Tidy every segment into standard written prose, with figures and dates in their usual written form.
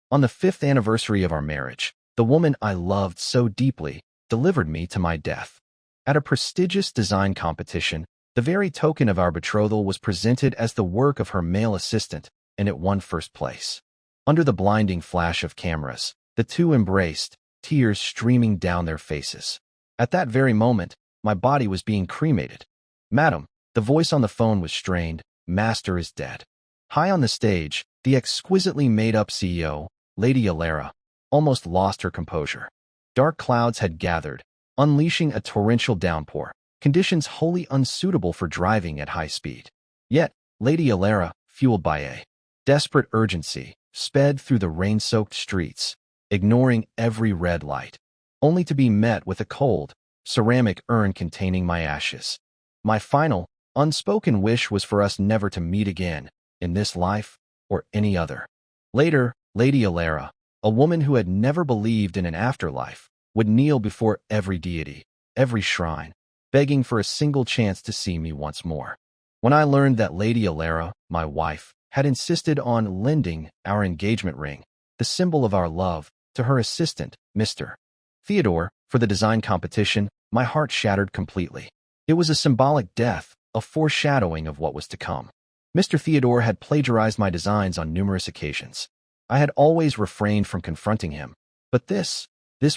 On the 5th anniversary of our marriage, the woman I loved so deeply delivered me to my death. At a prestigious design competition, the very token of our betrothal was presented as the work of her male assistant, and it won first place. Under the blinding flash of cameras, the two embraced, tears streaming down their faces. At that very moment, my body was being cremated. "Madam," the voice on the phone was strained, "Master is dead." High on the stage, the exquisitely made-up CEO, Lady Alera, almost lost her composure. Dark clouds had gathered, unleashing a torrential downpour, conditions wholly unsuitable for driving at high speed. Yet, Lady Alera, fueled by a desperate urgency, sped through the rain-soaked streets, ignoring every red light, only to be met with a cold, ceramic urn containing my ashes. My final, unspoken wish was for us never to meet again, in this life or any other. Later, Lady Alera, a woman who had never believed in an afterlife, would kneel before every deity, every shrine, begging for a single chance to see me once more. When I learned that Lady Alera, my wife, had insisted on lending our engagement ring, the symbol of our love, to her assistant, Mr. Theodore, for the design competition, my heart shattered completely. It was a symbolic death, a foreshadowing of what was to come. Mr. Theodore had plagiarized my designs on numerous occasions. I had always refrained from confronting him, but this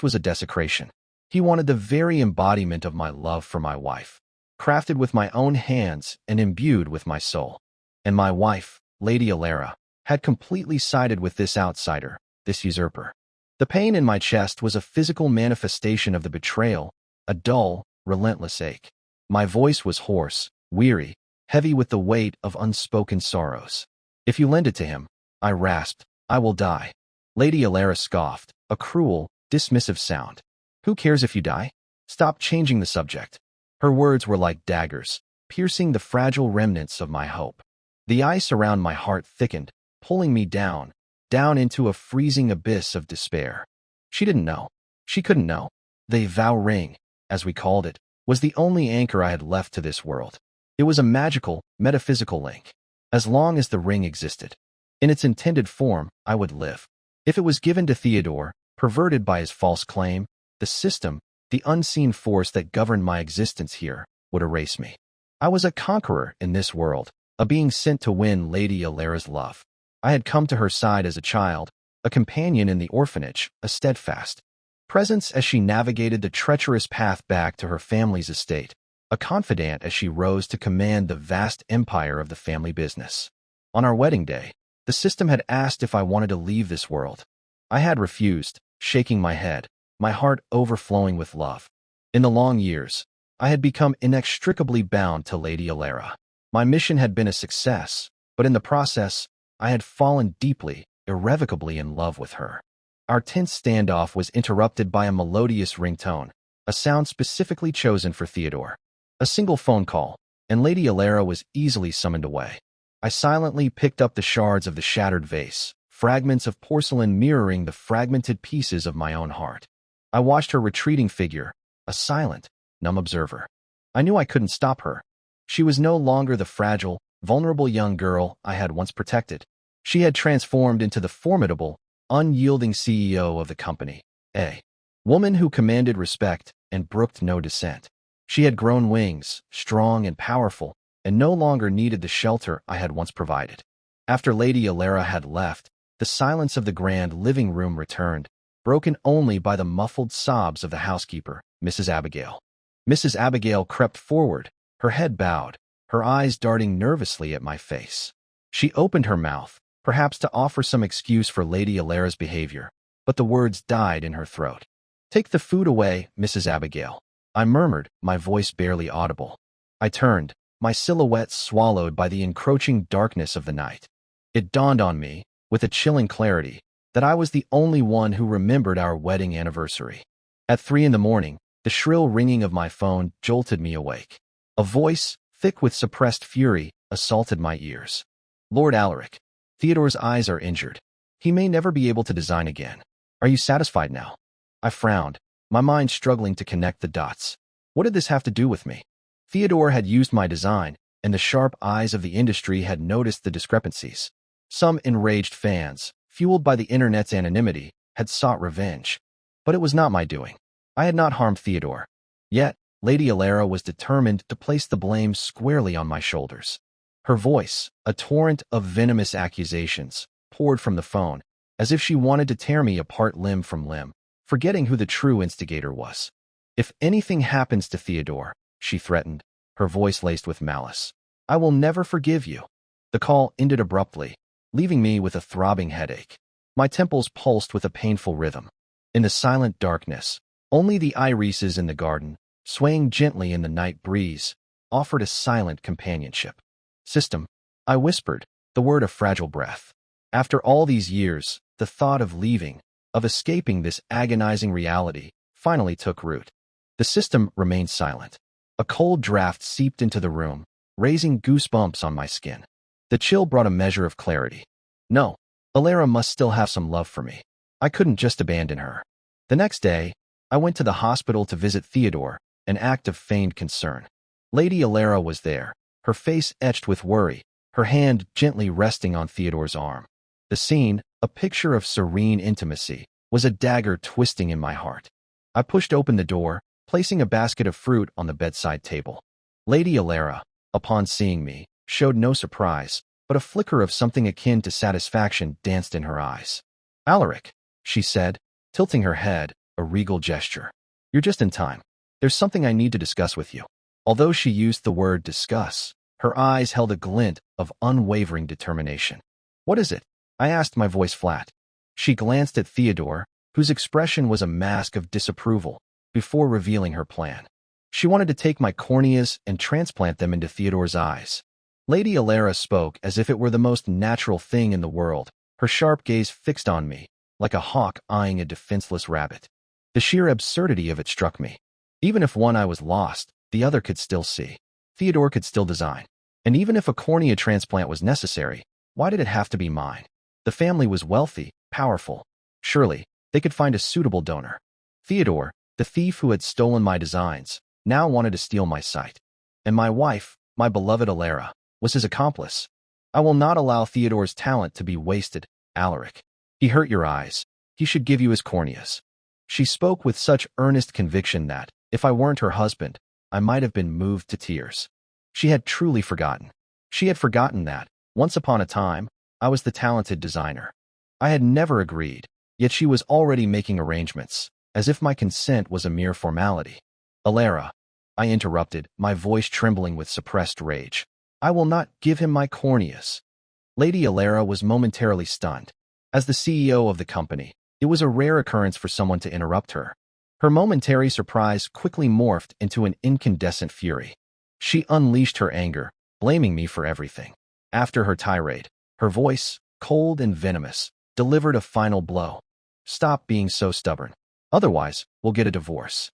was a desecration. He wanted the very embodiment of my love for my wife, crafted with my own hands and imbued with my soul. And my wife, Lady Alera, had completely sided with this outsider, this usurper. The pain in my chest was a physical manifestation of the betrayal, a dull, relentless ache. My voice was hoarse, weary, heavy with the weight of unspoken sorrows. "If you lend it to him," I rasped, "I will die." Lady Alera scoffed, a cruel, dismissive sound. "Who cares if you die? Stop changing the subject." Her words were like daggers, piercing the fragile remnants of my hope. The ice around my heart thickened, pulling me down into a freezing abyss of despair. She didn't know. She couldn't know. The vow ring, as we called it, was the only anchor I had left to this world. It was a magical, metaphysical link. As long as the ring existed, in its intended form, I would live. If it was given to Theodore, perverted by his false claim, the system, the unseen force that governed my existence here, would erase me. I was a conqueror in this world, a being sent to win Lady Alera's love. I had come to her side as a child, a companion in the orphanage, a steadfast presence as she navigated the treacherous path back to her family's estate, a confidant as she rose to command the vast empire of the family business. On our wedding day, the system had asked if I wanted to leave this world. I had refused, shaking my head, my heart overflowing with love. In the long years, I had become inextricably bound to Lady Alera. My mission had been a success, but in the process, I had fallen deeply, irrevocably in love with her. Our tense standoff was interrupted by a melodious ringtone, a sound specifically chosen for Theodore. A single phone call, and Lady Alera was easily summoned away. I silently picked up the shards of the shattered vase, fragments of porcelain mirroring the fragmented pieces of my own heart. I watched her retreating figure, a silent, numb observer. I knew I couldn't stop her. She was no longer the fragile, vulnerable young girl I had once protected. She had transformed into the formidable, unyielding CEO of the company, a woman who commanded respect and brooked no dissent. She had grown wings, strong and powerful, and no longer needed the shelter I had once provided. After Lady Alera had left, the silence of the grand living room returned, broken only by the muffled sobs of the housekeeper, Mrs. Abigail. Mrs. Abigail crept forward, her head bowed, her eyes darting nervously at my face. She opened her mouth, perhaps to offer some excuse for Lady Alera's behavior, but the words died in her throat. "Take the food away, Mrs. Abigail," I murmured, my voice barely audible. I turned, my silhouette swallowed by the encroaching darkness of the night. It dawned on me, with a chilling clarity, that I was the only one who remembered our wedding anniversary. At 3 a.m, the shrill ringing of my phone jolted me awake. A voice, thick with suppressed fury, assaulted my ears. "Lord Alaric, Theodore's eyes are injured. He may never be able to design again. Are you satisfied now?" I frowned, my mind struggling to connect the dots. What did this have to do with me? Theodore had used my design, and the sharp eyes of the industry had noticed the discrepancies. Some enraged fans, fueled by the internet's anonymity, had sought revenge. But it was not my doing. I had not harmed Theodore. Yet, Lady Alera was determined to place the blame squarely on my shoulders. Her voice, a torrent of venomous accusations, poured from the phone, as if she wanted to tear me apart limb from limb, forgetting who the true instigator was. If anything happens to Theodore, she threatened, her voice laced with malice, I will never forgive you. The call ended abruptly, leaving me with a throbbing headache. My temples pulsed with a painful rhythm. In the silent darkness, only the irises in the garden, swaying gently in the night breeze, offered a silent companionship. System, I whispered, the word a fragile breath. After all these years, the thought of leaving, of escaping this agonizing reality, finally took root. The system remained silent. A cold draft seeped into the room, raising goosebumps on my skin. The chill brought a measure of clarity. No, Alera must still have some love for me. I couldn't just abandon her. The next day, I went to the hospital to visit Theodore, an act of feigned concern. Lady Alera was there, her face etched with worry, her hand gently resting on Theodore's arm. The scene, a picture of serene intimacy, was a dagger twisting in my heart. I pushed open the door, placing a basket of fruit on the bedside table. Lady Alera, upon seeing me, showed no surprise, but a flicker of something akin to satisfaction danced in her eyes. Alaric, she said, tilting her head, a regal gesture. You're just in time. There's something I need to discuss with you. Although she used the word discuss, her eyes held a glint of unwavering determination. What is it? I asked, my voice flat. She glanced at Theodore, whose expression was a mask of disapproval, before revealing her plan. She wanted to take my corneas and transplant them into Theodore's eyes. Lady Alera spoke as if it were the most natural thing in the world, her sharp gaze fixed on me, like a hawk eyeing a defenseless rabbit. The sheer absurdity of it struck me. Even if one eye was lost, the other could still see. Theodore could still design. And even if a cornea transplant was necessary, why did it have to be mine? The family was wealthy, powerful. Surely, they could find a suitable donor. Theodore, the thief who had stolen my designs, now wanted to steal my sight. And my wife, my beloved Alera, was his accomplice. I will not allow Theodore's talent to be wasted, Alaric. He hurt your eyes. He should give you his corneas. She spoke with such earnest conviction that, if I weren't her husband, I might have been moved to tears. She had truly forgotten. She had forgotten that, once upon a time, I was the talented designer. I had never agreed, yet she was already making arrangements, as if my consent was a mere formality. Alera, I interrupted, my voice trembling with suppressed rage. I will not give him my corneas. Lady Alera was momentarily stunned. As the CEO of the company, it was a rare occurrence for someone to interrupt her. Her momentary surprise quickly morphed into an incandescent fury. She unleashed her anger, blaming me for everything. After her tirade, her voice, cold and venomous, delivered a final blow. Stop being so stubborn. Otherwise, we'll get a divorce.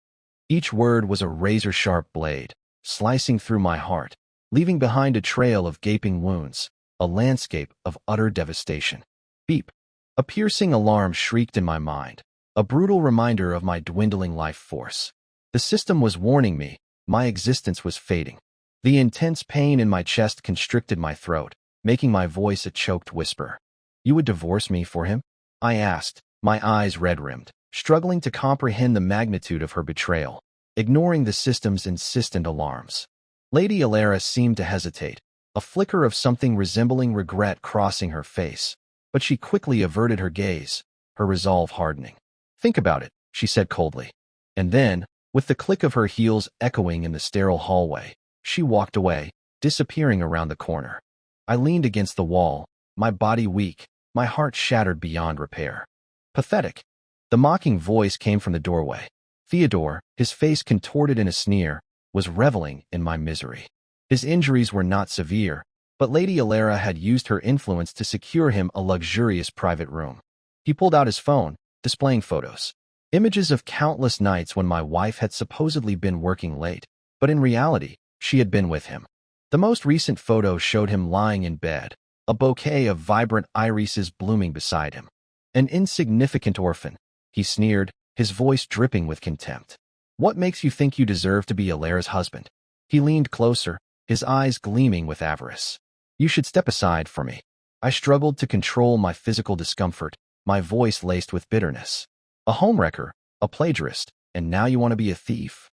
Each word was a razor-sharp blade, slicing through my heart, leaving behind a trail of gaping wounds, a landscape of utter devastation. Beep. A piercing alarm shrieked in my mind, a brutal reminder of my dwindling life force. The system was warning me, my existence was fading. The intense pain in my chest constricted my throat, making my voice a choked whisper. You would divorce me for him? I asked, my eyes red-rimmed, struggling to comprehend the magnitude of her betrayal, ignoring the system's insistent alarms. Lady Alera seemed to hesitate, a flicker of something resembling regret crossing her face, but she quickly averted her gaze, her resolve hardening. Think about it, she said coldly. And then, with the click of her heels echoing in the sterile hallway, she walked away, disappearing around the corner. I leaned against the wall, my body weak, my heart shattered beyond repair. Pathetic. The mocking voice came from the doorway. Theodore, his face contorted in a sneer, was reveling in my misery. His injuries were not severe, but Lady Alera had used her influence to secure him a luxurious private room. He pulled out his phone, displaying photos. Images of countless nights when my wife had supposedly been working late, but in reality, she had been with him. The most recent photo showed him lying in bed, a bouquet of vibrant irises blooming beside him. An insignificant orphan, he sneered, his voice dripping with contempt. What makes you think you deserve to be Alera's husband? He leaned closer, his eyes gleaming with avarice. You should step aside for me. I struggled to control my physical discomfort, my voice laced with bitterness. A homewrecker, a plagiarist, and now you want to be a thief?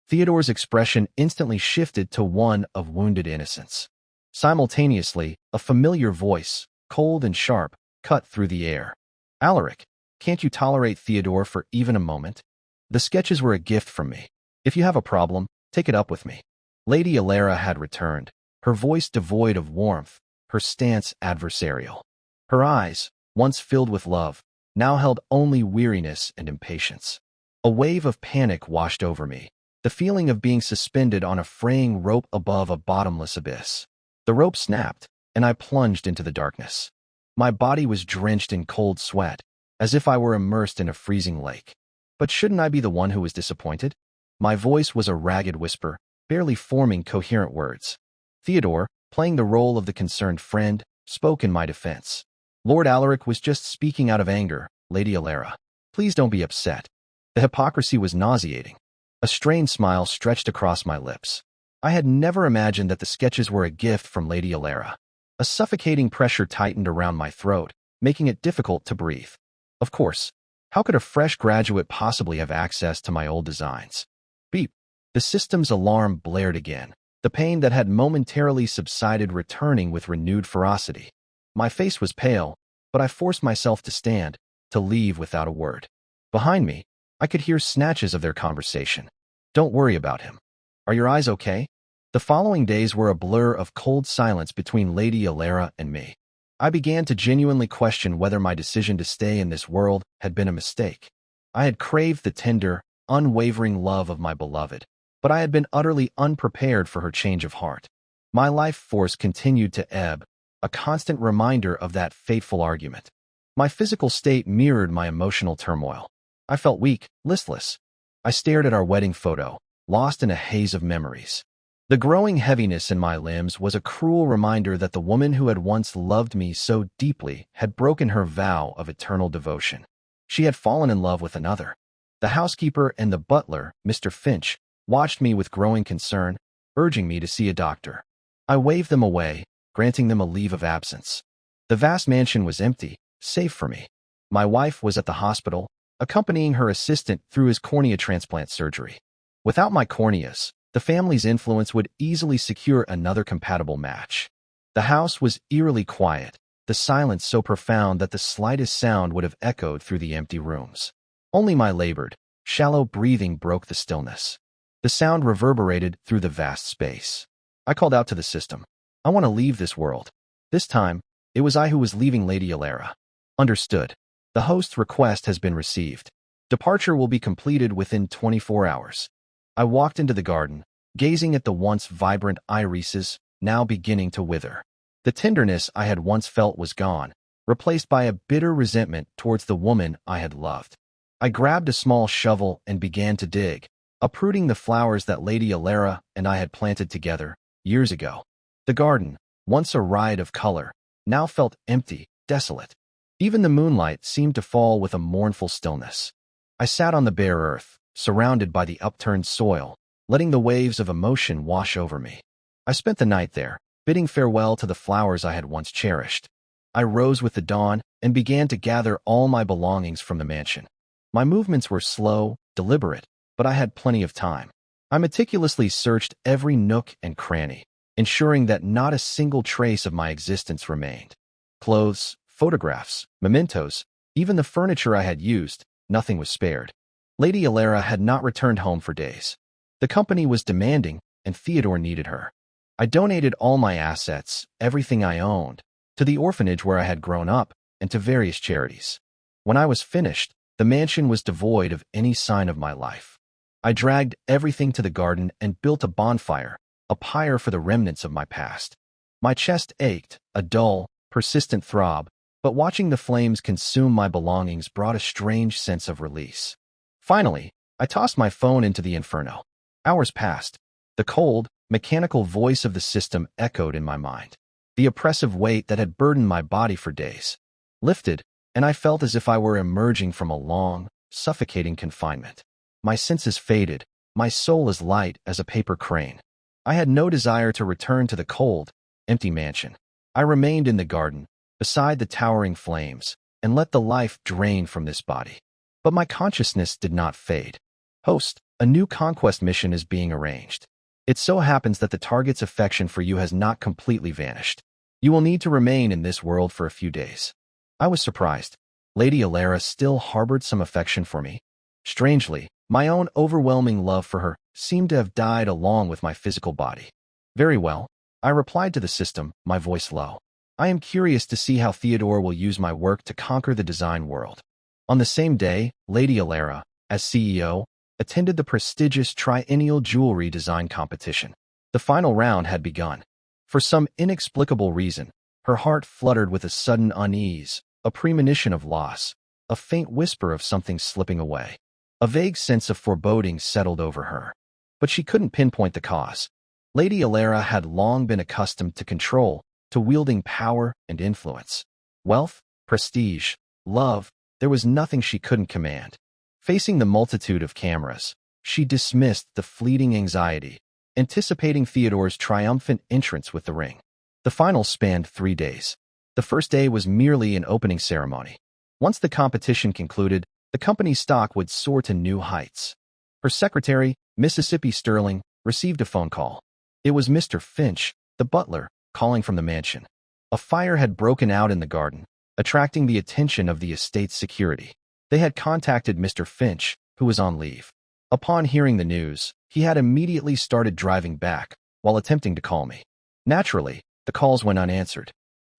Theodore's expression instantly shifted to one of wounded innocence. Simultaneously, a familiar voice, cold and sharp, cut through the air. Alaric, can't you tolerate Theodore for even a moment? The sketches were a gift from me. If you have a problem, take it up with me. Lady Alera had returned, her voice devoid of warmth, her stance adversarial. Her eyes, once filled with love, now held only weariness and impatience. A wave of panic washed over me, the feeling of being suspended on a fraying rope above a bottomless abyss. The rope snapped, and I plunged into the darkness. My body was drenched in cold sweat, as if I were immersed in a freezing lake. But shouldn't I be the one who was disappointed? My voice was a ragged whisper, barely forming coherent words. Theodore, playing the role of the concerned friend, spoke in my defense. Lord Alaric was just speaking out of anger, Lady Alera. Please don't be upset. The hypocrisy was nauseating. A strained smile stretched across my lips. I had never imagined that the sketches were a gift from Lady Alera. A suffocating pressure tightened around my throat, making it difficult to breathe. Of course, how could a fresh graduate possibly have access to my old designs? Beep. The system's alarm blared again, the pain that had momentarily subsided returning with renewed ferocity. My face was pale, but I forced myself to stand, to leave without a word. Behind me, I could hear snatches of their conversation. Don't worry about him. Are your eyes okay? The following days were a blur of cold silence between Lady Alera and me. I began to genuinely question whether my decision to stay in this world had been a mistake. I had craved the tender, unwavering love of my beloved, but I had been utterly unprepared for her change of heart. My life force continued to ebb, a constant reminder of that fateful argument. My physical state mirrored my emotional turmoil. I felt weak, listless. I stared at our wedding photo, lost in a haze of memories. The growing heaviness in my limbs was a cruel reminder that the woman who had once loved me so deeply had broken her vow of eternal devotion. She had fallen in love with another. The housekeeper and the butler, Mr. Finch, watched me with growing concern, urging me to see a doctor. I waved them away, granting them a leave of absence. The vast mansion was empty, safe for me. My wife was at the hospital, accompanying her assistant through his cornea transplant surgery. Without my corneas, the family's influence would easily secure another compatible match. The house was eerily quiet, the silence so profound that the slightest sound would have echoed through the empty rooms. Only my labored, shallow breathing broke the stillness. The sound reverberated through the vast space. I called out to the system. I want to leave this world. This time, it was I who was leaving Lady Alera. Understood. The host's request has been received. Departure will be completed within 24 hours. I walked into the garden, gazing at the once vibrant irises, now beginning to wither. The tenderness I had once felt was gone, replaced by a bitter resentment towards the woman I had loved. I grabbed a small shovel and began to dig, uprooting the flowers that Lady Alera and I had planted together years ago. The garden, once a riot of color, now felt empty, desolate. Even the moonlight seemed to fall with a mournful stillness. I sat on the bare earth, surrounded by the upturned soil, letting the waves of emotion wash over me. I spent the night there, bidding farewell to the flowers I had once cherished. I rose with the dawn and began to gather all my belongings from the mansion. My movements were slow, deliberate, but I had plenty of time. I meticulously searched every nook and cranny, ensuring that not a single trace of my existence remained. Clothes, photographs, mementos, even the furniture I had used, nothing was spared. Lady Alera had not returned home for days. The company was demanding, and Theodore needed her. I donated all my assets, everything I owned, to the orphanage where I had grown up, and to various charities. When I was finished, the mansion was devoid of any sign of my life. I dragged everything to the garden and built a bonfire, a pyre for the remnants of my past. My chest ached, a dull, persistent throb, but watching the flames consume my belongings brought a strange sense of release. Finally, I tossed my phone into the inferno. Hours passed. The cold, mechanical voice of the system echoed in my mind. The oppressive weight that had burdened my body for days lifted, and I felt as if I were emerging from a long, suffocating confinement. My senses faded, my soul as light as a paper crane. I had no desire to return to the cold, empty mansion. I remained in the garden, beside the towering flames, and let the life drain from this body. But my consciousness did not fade. Host, a new conquest mission is being arranged. It so happens that the target's affection for you has not completely vanished. You will need to remain in this world for a few days. I was surprised. Lady Alera still harbored some affection for me. Strangely, my own overwhelming love for her seemed to have died along with my physical body. Very well, I replied to the system, my voice low. I am curious to see how Theodore will use my work to conquer the design world. On the same day, Lady Alera, as CEO, attended the prestigious triennial jewelry design competition. The final round had begun. For some inexplicable reason, her heart fluttered with a sudden unease, a premonition of loss, a faint whisper of something slipping away. A vague sense of foreboding settled over her. But she couldn't pinpoint the cause. Lady Alera had long been accustomed to control, to wielding power and influence. Wealth, prestige, love, there was nothing she couldn't command. Facing the multitude of cameras, she dismissed the fleeting anxiety, anticipating Theodore's triumphant entrance with the ring. The final spanned 3 days. The first day was merely an opening ceremony. Once the competition concluded, the company's stock would soar to new heights. Her secretary, Mississippi Sterling, received a phone call. It was Mr. Finch, the butler, calling from the mansion. A fire had broken out in the garden, attracting the attention of the estate's security. They had contacted Mr. Finch, who was on leave. Upon hearing the news, he had immediately started driving back, while attempting to call me. Naturally, the calls went unanswered.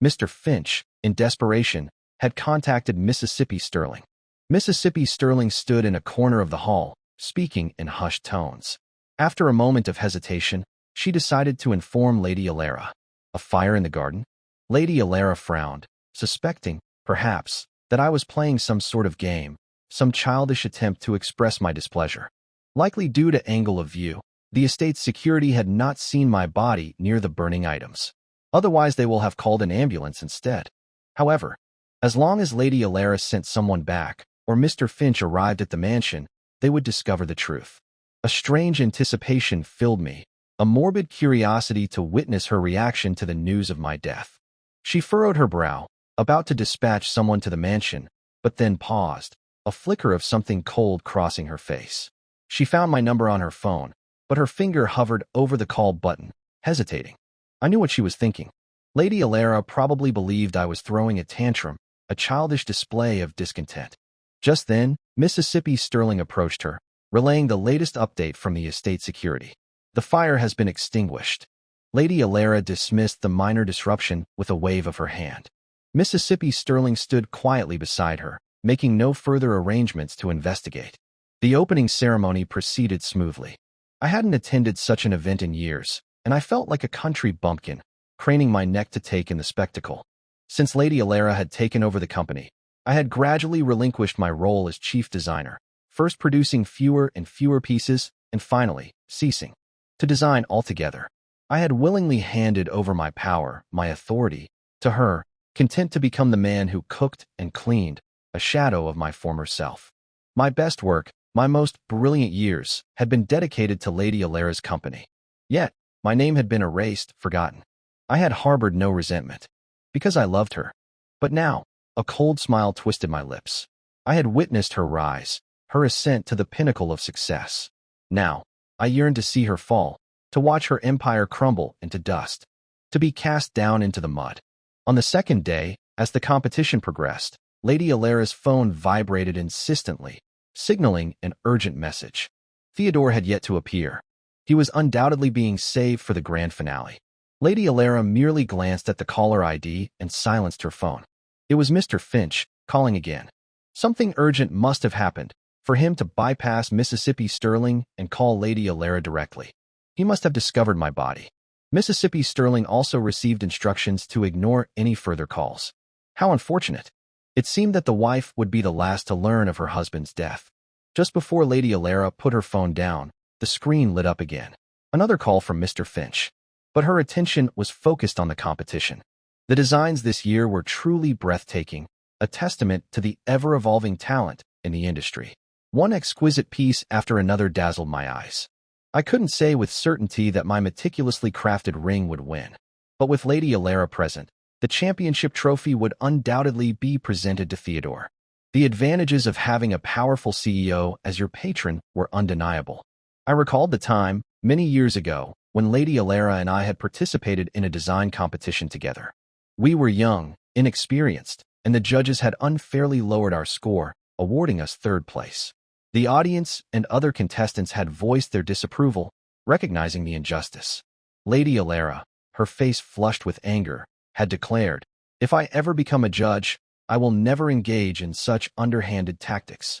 Mr. Finch, in desperation, had contacted Mississippi Sterling. Mississippi Sterling stood in a corner of the hall, speaking in hushed tones. After a moment of hesitation, she decided to inform Lady Alera. A fire in the garden? Lady Alera frowned, suspecting, perhaps, that I was playing some sort of game, some childish attempt to express my displeasure. Likely due to angle of view, the estate's security had not seen my body near the burning items. Otherwise, they will have called an ambulance instead. However, as long as Lady Alera sent someone back, or Mr. Finch arrived at the mansion, they would discover the truth. A strange anticipation filled me, a morbid curiosity to witness her reaction to the news of my death. She furrowed her brow, about to dispatch someone to the mansion, but then paused, a flicker of something cold crossing her face. She found my number on her phone, but her finger hovered over the call button, hesitating. I knew what she was thinking. Lady Alera probably believed I was throwing a tantrum, a childish display of discontent. Just then, Mississippi Sterling approached her, relaying the latest update from the estate security. The fire has been extinguished. Lady Alera dismissed the minor disruption with a wave of her hand. Mississippi Sterling stood quietly beside her, making no further arrangements to investigate. The opening ceremony proceeded smoothly. I hadn't attended such an event in years, and I felt like a country bumpkin, craning my neck to take in the spectacle. Since Lady Alera had taken over the company, I had gradually relinquished my role as chief designer, first producing fewer and fewer pieces, and finally, ceasing to design altogether. I had willingly handed over my power, my authority, to her, content to become the man who cooked and cleaned, a shadow of my former self. My best work, my most brilliant years, had been dedicated to Lady Alera's company. Yet, my name had been erased, forgotten. I had harbored no resentment, because I loved her. But now, a cold smile twisted my lips. I had witnessed her rise, her ascent to the pinnacle of success. Now, I yearned to see her fall, to watch her empire crumble into dust, to be cast down into the mud. On the second day, as the competition progressed, Lady Alera's phone vibrated insistently, signaling an urgent message. Theodore had yet to appear. He was undoubtedly being saved for the grand finale. Lady Alera merely glanced at the caller ID and silenced her phone. It was Mr. Finch, calling again. Something urgent must have happened for him to bypass Mississippi Sterling and call Lady Alera directly. He must have discovered my body. Mississippi Sterling also received instructions to ignore any further calls. How unfortunate. It seemed that the wife would be the last to learn of her husband's death. Just before Lady Alera put her phone down, the screen lit up again. Another call from Mr. Finch. But her attention was focused on the competition. The designs this year were truly breathtaking, a testament to the ever-evolving talent in the industry. One exquisite piece after another dazzled my eyes. I couldn't say with certainty that my meticulously crafted ring would win. But with Lady Alera present, the championship trophy would undoubtedly be presented to Theodore. The advantages of having a powerful CEO as your patron were undeniable. I recalled the time, many years ago, when Lady Alera and I had participated in a design competition together. We were young, inexperienced, and the judges had unfairly lowered our score, awarding us third place. The audience and other contestants had voiced their disapproval, recognizing the injustice. Lady Alera, her face flushed with anger, had declared, "If I ever become a judge, I will never engage in such underhanded tactics."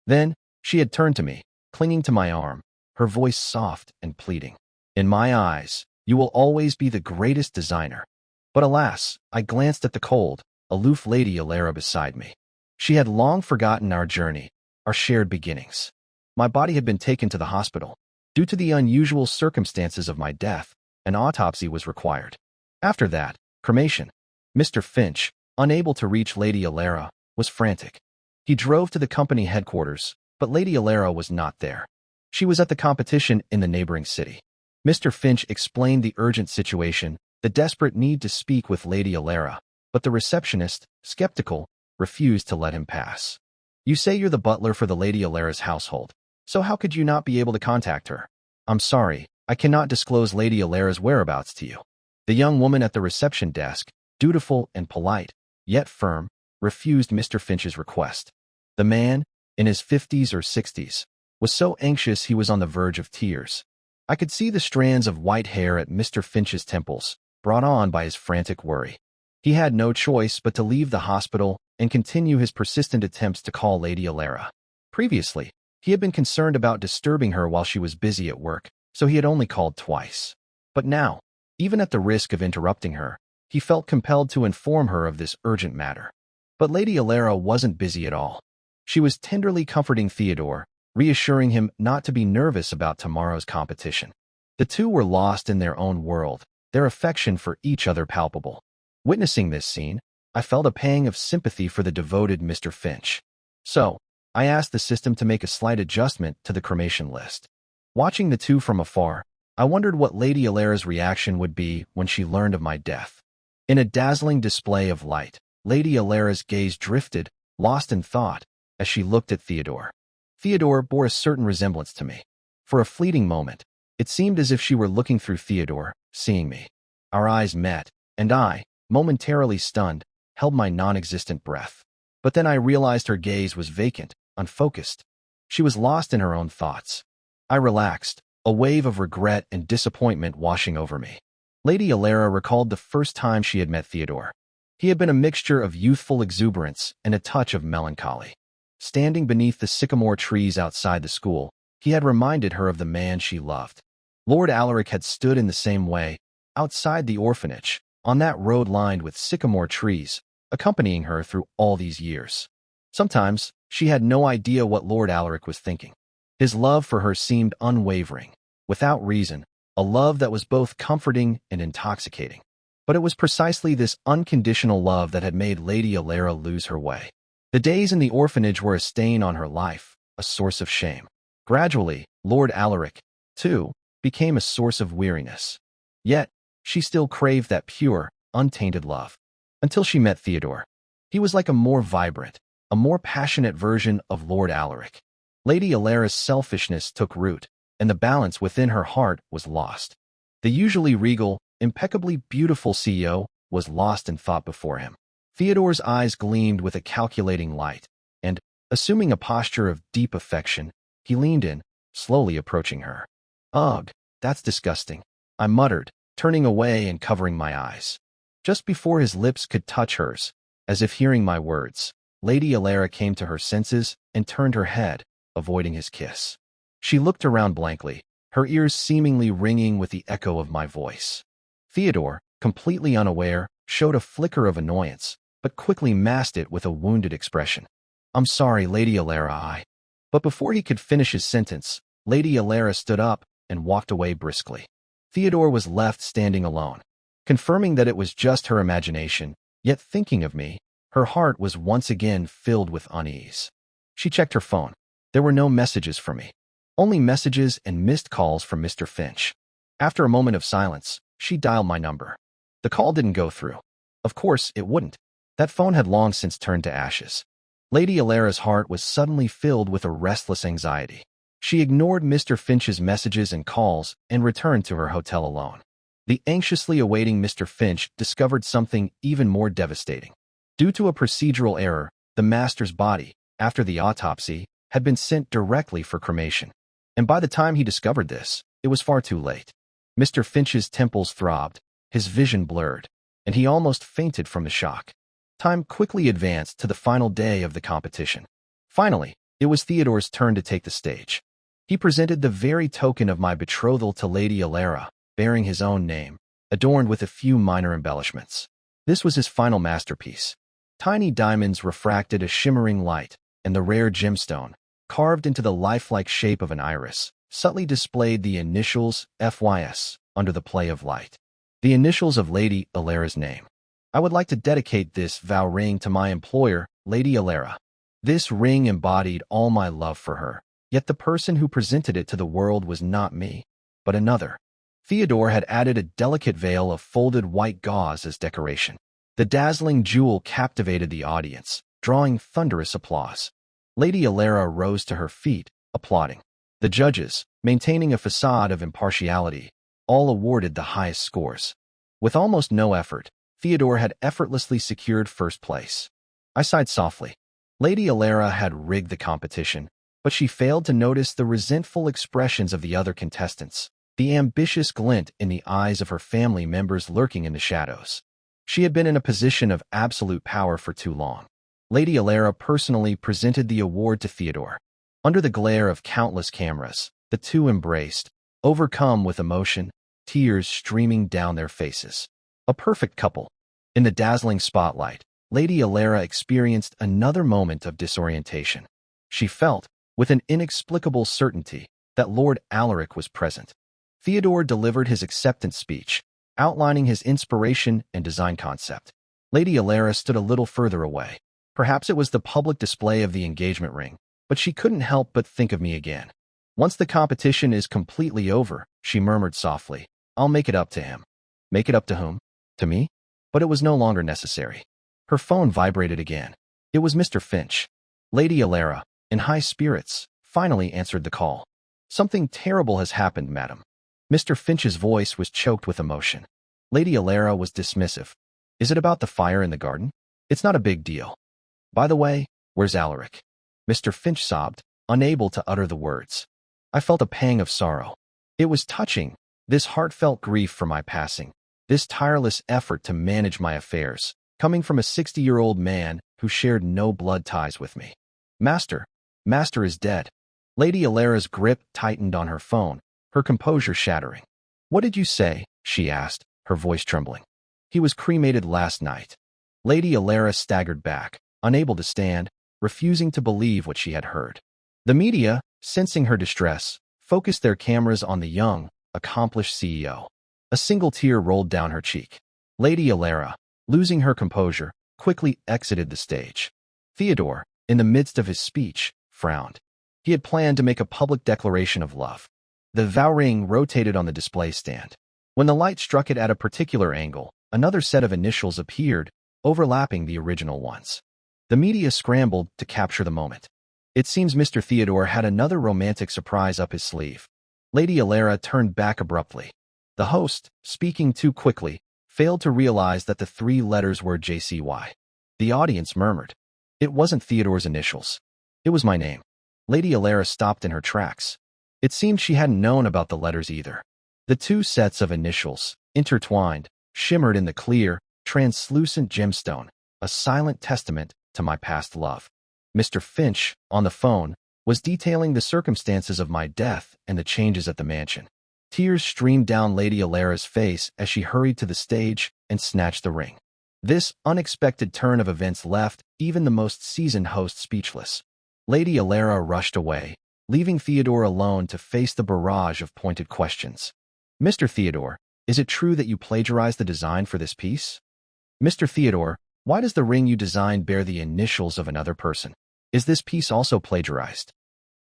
Then, she had turned to me, clinging to my arm, her voice soft and pleading. "In my eyes, you will always be the greatest designer." But alas, I glanced at the cold, aloof Lady Alera beside me. She had long forgotten our journey, our shared beginnings. My body had been taken to the hospital. Due to the unusual circumstances of my death, an autopsy was required. After that, cremation. Mr. Finch, unable to reach Lady Alera, was frantic. He drove to the company headquarters, but Lady Alera was not there. She was at the competition in the neighboring city. Mr. Finch explained the urgent situation, the desperate need to speak with Lady Alera, but the receptionist, skeptical, refused to let him pass. "You say you're the butler for the Lady Alera's household, so how could you not be able to contact her?" "I'm sorry, I cannot disclose Lady Alera's whereabouts to you." The young woman at the reception desk, dutiful and polite, yet firm, refused Mr. Finch's request. The man, in his 50s or 60s, was so anxious he was on the verge of tears. I could see the strands of white hair at Mr. Finch's temples, brought on by his frantic worry. He had no choice but to leave the hospital and continue his persistent attempts to call Lady Alera. Previously, he had been concerned about disturbing her while she was busy at work, so he had only called twice. But now, even at the risk of interrupting her, he felt compelled to inform her of this urgent matter. But Lady Alera wasn't busy at all. She was tenderly comforting Theodore, reassuring him not to be nervous about tomorrow's competition. The two were lost in their own world, their affection for each other palpable. Witnessing this scene, I felt a pang of sympathy for the devoted Mr. Finch. So, I asked the system to make a slight adjustment to the cremation list. Watching the two from afar, I wondered what Lady Alera's reaction would be when she learned of my death. In a dazzling display of light, Lady Alera's gaze drifted, lost in thought, as she looked at Theodore. Theodore bore a certain resemblance to me. For a fleeting moment, it seemed as if she were looking through Theodore, seeing me. Our eyes met, and I, momentarily stunned, held my non-existent breath. But then I realized her gaze was vacant, unfocused. She was lost in her own thoughts. I relaxed, a wave of regret and disappointment washing over me. Lady Alera recalled the first time she had met Theodore. He had been a mixture of youthful exuberance and a touch of melancholy. Standing beneath the sycamore trees outside the school, he had reminded her of the man she loved. Lord Alaric had stood in the same way, outside the orphanage, on that road lined with sycamore trees, accompanying her through all these years. Sometimes, she had no idea what Lord Alaric was thinking. His love for her seemed unwavering, without reason, a love that was both comforting and intoxicating. But it was precisely this unconditional love that had made Lady Alera lose her way. The days in the orphanage were a stain on her life, a source of shame. Gradually, Lord Alaric, too, became a source of weariness. Yet, she still craved that pure, untainted love. Until she met Theodore. He was like a more vibrant, a more passionate version of Lord Alaric. Lady Alera's selfishness took root, and the balance within her heart was lost. The usually regal, impeccably beautiful CEO was lost in thought before him. Theodore's eyes gleamed with a calculating light, and, assuming a posture of deep affection, he leaned in, slowly approaching her. "Ugh, that's disgusting," I muttered, turning away and covering my eyes. Just before his lips could touch hers, as if hearing my words, Lady Alera came to her senses and turned her head, avoiding his kiss. She looked around blankly, her ears seemingly ringing with the echo of my voice. Theodore, completely unaware, showed a flicker of annoyance, but quickly masked it with a wounded expression. "I'm sorry, Lady Alera, But before he could finish his sentence, Lady Alera stood up and walked away briskly. Theodore was left standing alone. Confirming that it was just her imagination, yet thinking of me, her heart was once again filled with unease. She checked her phone. There were no messages for me. Only messages and missed calls from Mr. Finch. After a moment of silence, she dialed my number. The call didn't go through. Of course, it wouldn't. That phone had long since turned to ashes. Lady Alera's heart was suddenly filled with a restless anxiety. She ignored Mr. Finch's messages and calls and returned to her hotel alone. The anxiously awaiting Mr. Finch discovered something even more devastating. Due to a procedural error, the master's body, after the autopsy, had been sent directly for cremation. And by the time he discovered this, it was far too late. Mr. Finch's temples throbbed, his vision blurred, and he almost fainted from the shock. Time quickly advanced to the final day of the competition. Finally, it was Theodore's turn to take the stage. He presented the very token of my betrothal to Lady Alera, bearing his own name, adorned with a few minor embellishments. This was his final masterpiece. Tiny diamonds refracted a shimmering light, and the rare gemstone, carved into the lifelike shape of an iris, subtly displayed the initials FYS under the play of light. The initials of Lady Alera's name. I would like to dedicate this vow ring to my employer, Lady Alera. This ring embodied all my love for her, yet the person who presented it to the world was not me, but another. Theodore had added a delicate veil of folded white gauze as decoration. The dazzling jewel captivated the audience, drawing thunderous applause. Lady Alera rose to her feet, applauding. The judges, maintaining a facade of impartiality, all awarded the highest scores. With almost no effort, Theodore had effortlessly secured first place. I sighed softly. Lady Alera had rigged the competition, but she failed to notice the resentful expressions of the other contestants, the ambitious glint in the eyes of her family members lurking in the shadows. She had been in a position of absolute power for too long. Lady Alera personally presented the award to Theodore. Under the glare of countless cameras, the two embraced, overcome with emotion, tears streaming down their faces. A perfect couple. In the dazzling spotlight, Lady Alera experienced another moment of disorientation. She felt, with an inexplicable certainty, that Lord Alaric was present. Theodore delivered his acceptance speech, outlining his inspiration and design concept. Lady Alera stood a little further away. Perhaps it was the public display of the engagement ring, but she couldn't help but think of me again. Once the competition is completely over, she murmured softly, I'll make it up to him. Make it up to whom? To me? But it was no longer necessary. Her phone vibrated again. It was Mr. Finch. Lady Alera, in high spirits, finally answered the call. Something terrible has happened, madam. Mr. Finch's voice was choked with emotion. Lady Alera was dismissive. Is it about the fire in the garden? It's not a big deal. By the way, where's Alaric? Mr. Finch sobbed, unable to utter the words. I felt a pang of sorrow. It was touching, this heartfelt grief for my passing, this tireless effort to manage my affairs, coming from a 60-year-old man who shared no blood ties with me. Master is dead. Lady Alera's grip tightened on her phone, her composure shattering. What did you say? She asked, her voice trembling. He was cremated last night. Lady Alera staggered back, unable to stand, refusing to believe what she had heard. The media, sensing her distress, focused their cameras on the young, accomplished CEO. A single tear rolled down her cheek. Lady Alera, losing her composure, quickly exited the stage. Theodore, in the midst of his speech, frowned. He had planned to make a public declaration of love. The vow ring rotated on the display stand. When the light struck it at a particular angle, another set of initials appeared, overlapping the original ones. The media scrambled to capture the moment. It seems Mr. Theodore had another romantic surprise up his sleeve. Lady Alera turned back abruptly. The host, speaking too quickly, failed to realize that the three letters were JCY. The audience murmured. It wasn't Theodore's initials. It was my name. Lady Alera stopped in her tracks. It seemed she hadn't known about the letters either. The two sets of initials, intertwined, shimmered in the clear, translucent gemstone, a silent testament to my past love. Mr. Finch, on the phone, was detailing the circumstances of my death and the changes at the mansion. Tears streamed down Lady Alera's face as she hurried to the stage and snatched the ring. This unexpected turn of events left even the most seasoned host speechless. Lady Alera rushed away, leaving Theodore alone to face the barrage of pointed questions. Mr. Theodore, is it true that you plagiarized the design for this piece? Mr. Theodore, why does the ring you designed bear the initials of another person? Is this piece also plagiarized?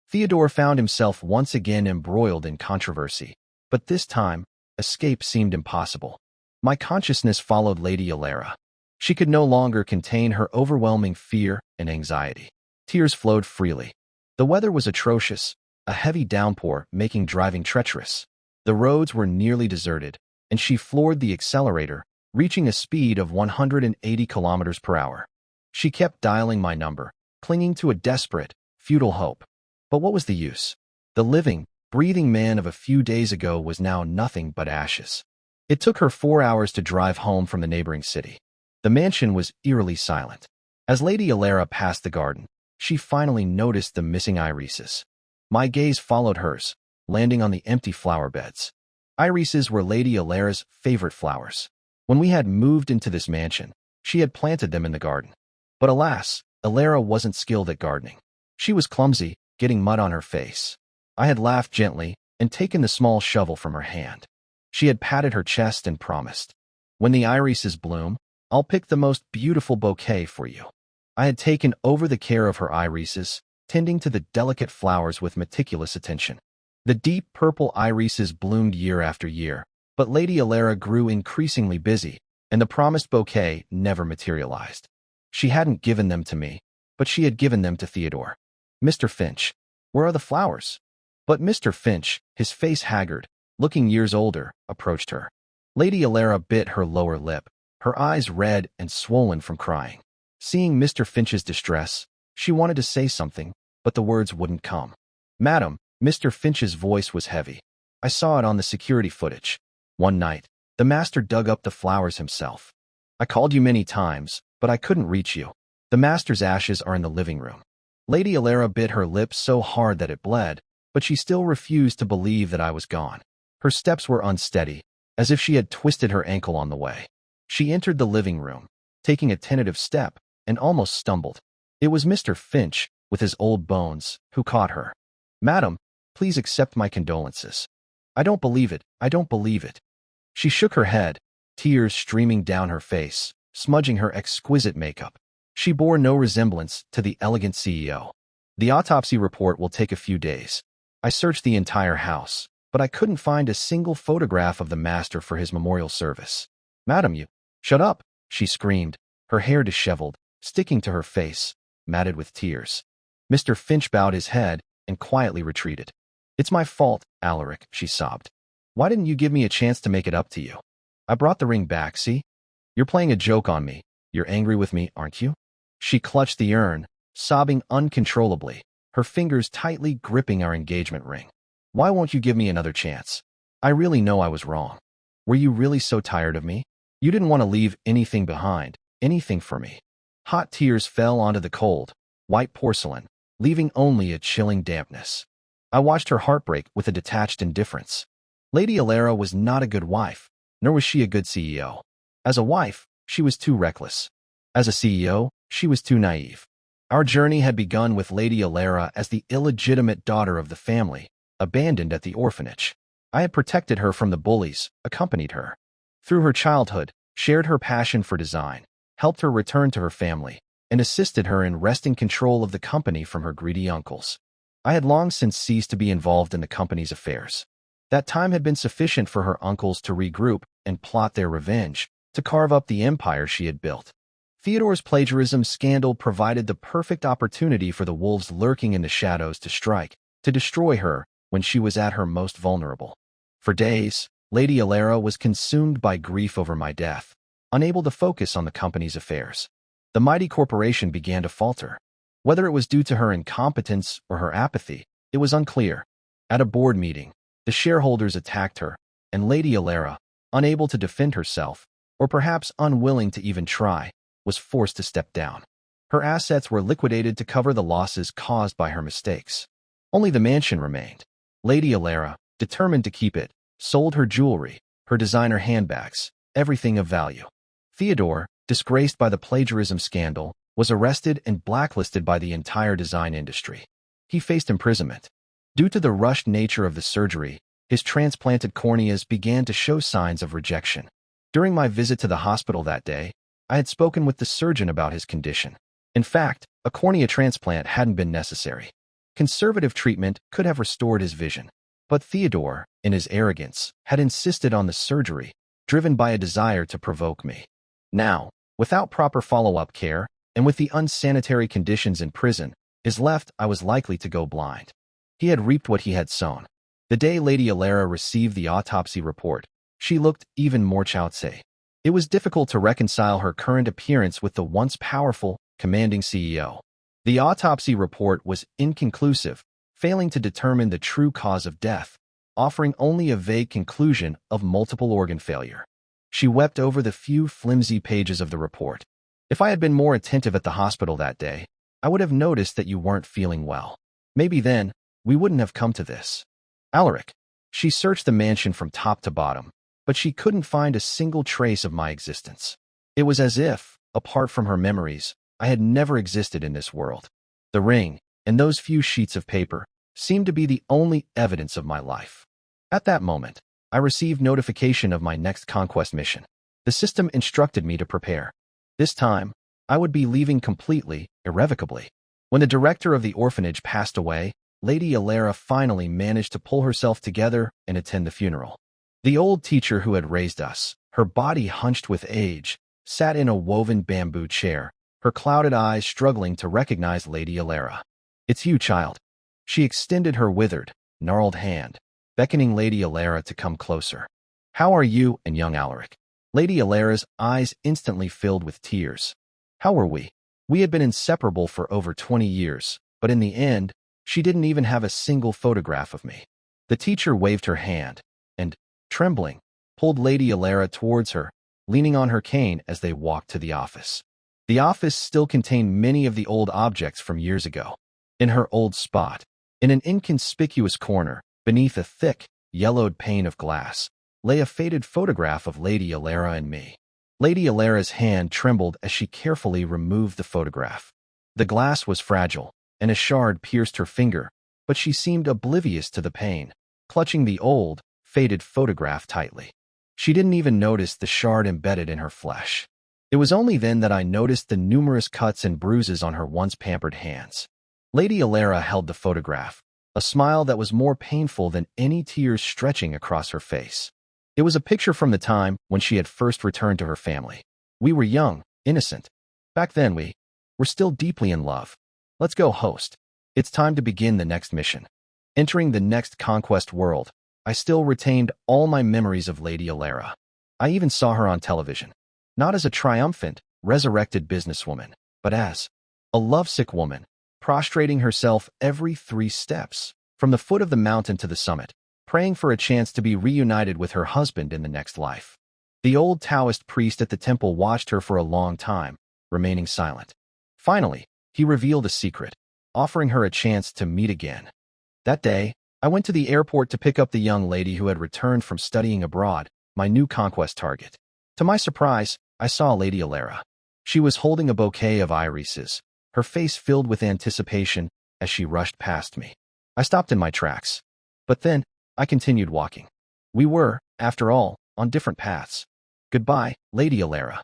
Theodore found himself once again embroiled in controversy, but this time, escape seemed impossible. My consciousness followed Lady Alera. She could no longer contain her overwhelming fear and anxiety. Tears flowed freely. The weather was atrocious, a heavy downpour making driving treacherous. The roads were nearly deserted, and she floored the accelerator, reaching a speed of 180 kilometers per hour. She kept dialing my number, clinging to a desperate, futile hope. But what was the use? The living, breathing man of a few days ago was now nothing but ashes. It took her 4 hours to drive home from the neighboring city. The mansion was eerily silent. As Lady Alera passed the garden, she finally noticed the missing irises. My gaze followed hers, landing on the empty flower beds. Irises were Lady Alera's favorite flowers. When we had moved into this mansion, she had planted them in the garden. But alas, Alera wasn't skilled at gardening. She was clumsy, getting mud on her face. I had laughed gently and taken the small shovel from her hand. She had patted her chest and promised, "When the irises bloom, I'll pick the most beautiful bouquet for you." I had taken over the care of her irises, tending to the delicate flowers with meticulous attention. The deep purple irises bloomed year after year, but Lady Alera grew increasingly busy, and the promised bouquet never materialized. She hadn't given them to me, but she had given them to Theodore. "Mr. Finch, where are the flowers?" But Mr. Finch, his face haggard, looking years older, approached her. Lady Alera bit her lower lip, her eyes red and swollen from crying. Seeing Mr. Finch's distress, she wanted to say something, but the words wouldn't come. "Madam," Mr. Finch's voice was heavy. "I saw it on the security footage. One night, the master dug up the flowers himself. I called you many times, but I couldn't reach you. The master's ashes are in the living room." Lady Alera bit her lip so hard that it bled, but she still refused to believe that I was gone. Her steps were unsteady, as if she had twisted her ankle on the way. She entered the living room, taking a tentative step, and almost stumbled. It was Mr. Finch, with his old bones, who caught her. "Madam, please accept my condolences." "I don't believe it, I don't believe it." She shook her head, tears streaming down her face, smudging her exquisite makeup. She bore no resemblance to the elegant CEO. "The autopsy report will take a few days. I searched the entire house, but I couldn't find a single photograph of the master for his memorial service." "Madam, you—" "Shut up," she screamed, her hair disheveled, sticking to her face, matted with tears. Mr. Finch bowed his head and quietly retreated. "It's my fault, Alaric," she sobbed. "Why didn't you give me a chance to make it up to you? I brought the ring back, see? You're playing a joke on me. You're angry with me, aren't you?" She clutched the urn, sobbing uncontrollably, her fingers tightly gripping our engagement ring. "Why won't you give me another chance? I really know I was wrong. Were you really so tired of me? You didn't want to leave anything behind, anything for me." Hot tears fell onto the cold, white porcelain, leaving only a chilling dampness. I watched her heartbreak with a detached indifference. Lady Alera was not a good wife, nor was she a good CEO. As a wife, she was too reckless. As a CEO, she was too naive. Our journey had begun with Lady Alera as the illegitimate daughter of the family, abandoned at the orphanage. I had protected her from the bullies, accompanied her through her childhood, shared her passion for design, helped her return to her family, and assisted her in wresting control of the company from her greedy uncles. I had long since ceased to be involved in the company's affairs. That time had been sufficient for her uncles to regroup and plot their revenge, to carve up the empire she had built. Theodore's plagiarism scandal provided the perfect opportunity for the wolves lurking in the shadows to strike, to destroy her when she was at her most vulnerable. For days, Lady Alera was consumed by grief over my death, unable to focus on the company's affairs. The mighty corporation began to falter. Whether it was due to her incompetence or her apathy, it was unclear. At a board meeting, the shareholders attacked her, and Lady Alera, unable to defend herself, or perhaps unwilling to even try, was forced to step down. Her assets were liquidated to cover the losses caused by her mistakes. Only the mansion remained. Lady Alera, determined to keep it, sold her jewelry, her designer handbags, everything of value. Theodore, disgraced by the plagiarism scandal, was arrested and blacklisted by the entire design industry. He faced imprisonment. Due to the rushed nature of the surgery, his transplanted corneas began to show signs of rejection. During my visit to the hospital that day, I had spoken with the surgeon about his condition. In fact, a cornea transplant hadn't been necessary. Conservative treatment could have restored his vision. But Theodore, in his arrogance, had insisted on the surgery, driven by a desire to provoke me. Now, Without proper follow-up care, and with the unsanitary conditions in prison, is left, I was likely to go blind. He had reaped what he had sown. The day Lady Alera received the autopsy report, she looked even more chaotic. It was difficult to reconcile her current appearance with the once powerful, commanding CEO. The autopsy report was inconclusive, failing to determine the true cause of death, offering only a vague conclusion of multiple organ failure. She wept over the few flimsy pages of the report. If I had been more attentive at the hospital that day, I would have noticed that you weren't feeling well. Maybe then, we wouldn't have come to this. Alaric. She searched the mansion from top to bottom, but she couldn't find a single trace of my existence. It was as if, apart from her memories, I had never existed in this world. The ring, and those few sheets of paper, seemed to be the only evidence of my life. At that moment, I received notification of my next conquest mission. The system instructed me to prepare. This time, I would be leaving completely, irrevocably. When the director of the orphanage passed away, Lady Alera finally managed to pull herself together and attend the funeral. The old teacher who had raised us, her body hunched with age, sat in a woven bamboo chair, her clouded eyes struggling to recognize Lady Alera. "It's you, child." She extended her withered, gnarled hand, beckoning Lady Alera to come closer. "How are you and young Alaric?" Lady Alera's eyes instantly filled with tears. How were we? We had been inseparable for over 20 years, but in the end, she didn't even have a single photograph of me. The teacher waved her hand, and, trembling, pulled Lady Alera towards her, leaning on her cane as they walked to the office. The office still contained many of the old objects from years ago. In her old spot, in an inconspicuous corner, beneath a thick, yellowed pane of glass, lay a faded photograph of Lady Alera and me. Lady Alera's hand trembled as she carefully removed the photograph. The glass was fragile, and a shard pierced her finger, but she seemed oblivious to the pain, clutching the old, faded photograph tightly. She didn't even notice the shard embedded in her flesh. It was only then that I noticed the numerous cuts and bruises on her once pampered hands. Lady Alera held the photograph, a smile that was more painful than any tears stretching across her face. It was a picture from the time when she had first returned to her family. We were young, innocent. Back then we were still deeply in love. "Let's go, host. It's time to begin the next mission." Entering the next conquest world, I still retained all my memories of Lady Alera. I even saw her on television, not as a triumphant, resurrected businesswoman, but as a lovesick woman, prostrating herself every 3 steps, from the foot of the mountain to the summit, praying for a chance to be reunited with her husband in the next life. The old Taoist priest at the temple watched her for a long time, remaining silent. Finally, he revealed a secret, offering her a chance to meet again. That day, I went to the airport to pick up the young lady who had returned from studying abroad, my new conquest target. To my surprise, I saw Lady Alera. She was holding a bouquet of irises, her face filled with anticipation as she rushed past me. I stopped in my tracks. But then, I continued walking. We were, after all, on different paths. "Goodbye, Lady Alera."